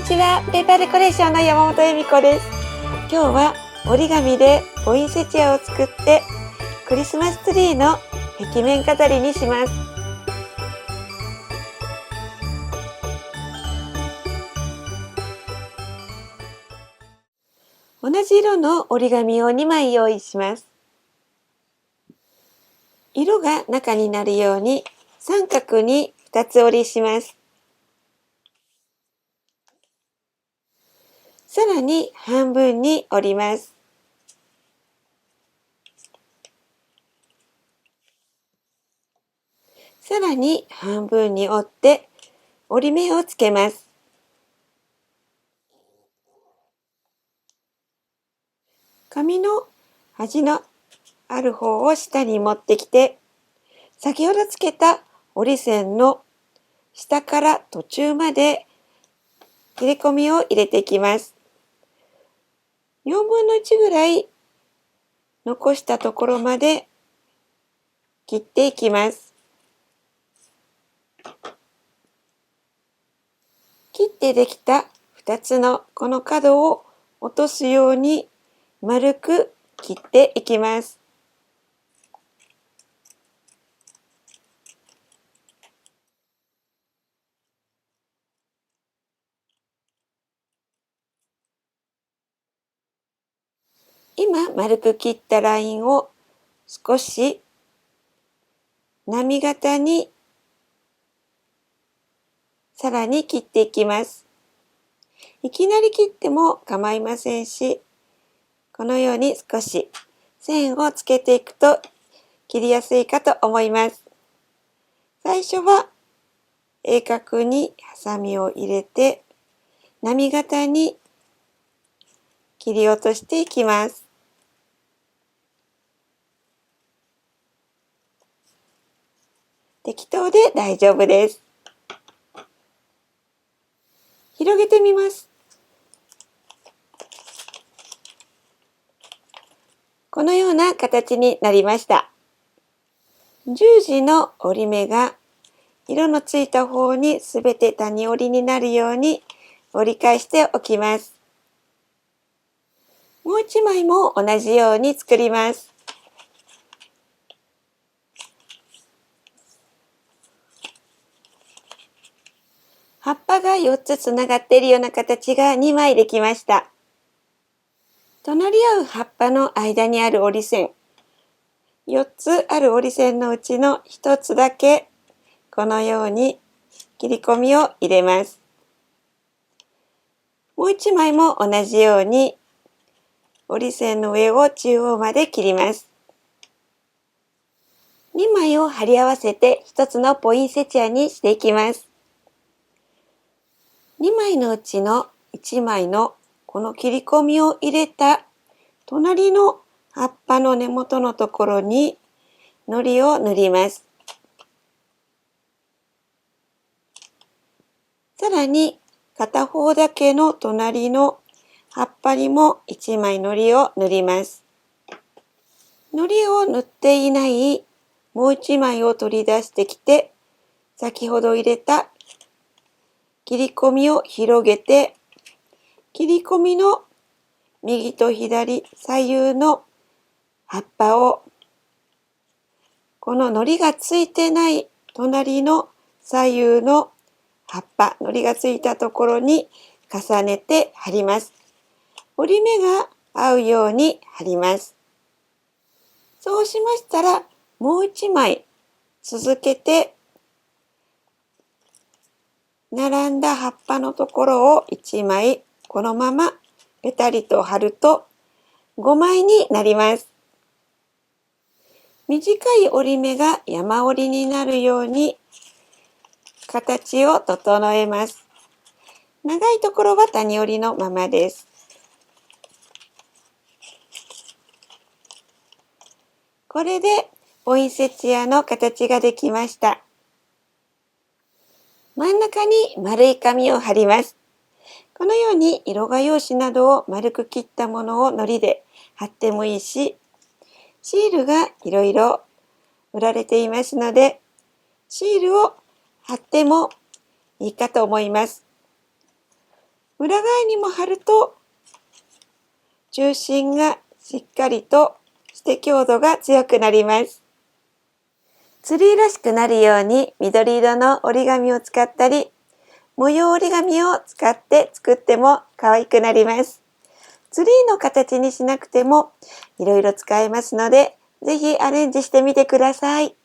ちは、ペーパーデコレーションの山本恵美子です。今日は折り紙でポインセチアを作ってクリスマスツリーの壁面飾りにします。同じ色の折り紙を2枚用意します。色が中になるように三角に2つ折りします。さらに半分に折ります。さらに半分に折って折り目をつけます。紙の端のある方を下に持ってきて、先ほどつけた折り線の下から途中まで切れ込みを入れていきます。4分の1ぐらい残したところまで切っていきます。切ってできた2つのこの角を落とすように丸く切っていきます。今丸く切ったラインを少し波形にさらに切っていきます。いきなり切っても構いませんし、このように少し線をつけていくと切りやすいかと思います。最初は鋭角にハサミを入れて波形に切り落としていきます。適当で大丈夫です。広げてみます。このような形になりました。十字の折り目が色のついた方にすべて谷折りになるように折り返しておきます。もう一枚も同じように作ります。葉っぱが4つつながっているような形が2枚できました。隣り合う葉っぱの間にある折り線、4つある折り線のうちの1つだけこのように切り込みを入れます。もう1枚も同じように折り線の上を中央まで切ります。2枚を貼り合わせて1つのポインセチアにしていきます。2枚のうちの1枚のこの切り込みを入れた隣の葉っぱの根元のところに糊を塗ります。さらに片方だけの隣の葉っぱにも1枚糊を塗ります。糊を塗っていないもう1枚を取り出してきて、先ほど入れた切り込みを広げて、切り込みの右と左左右の葉っぱをこの糊がついてない隣の左右の葉っぱ、糊がついたところに重ねて貼ります。折り目が合うように貼ります。そうしましたらもう一枚続けて並んだ葉っぱのところを1枚このままペタリと貼ると5枚になります。短い折り目が山折りになるように形を整えます。長いところは谷折りのままです。これでポインセチアの形ができました。真ん中に丸い紙を貼ります。このように色画用紙などを丸く切ったものを糊で貼ってもいいし、シールがいろいろ売られていますので、シールを貼ってもいいかと思います。裏側にも貼ると中心がしっかりとして強度が強くなります。ツリーらしくなるように緑色の折り紙を使ったり、模様折り紙を使って作っても可愛くなります。ツリーの形にしなくてもいろいろ使えますので、ぜひアレンジしてみてください。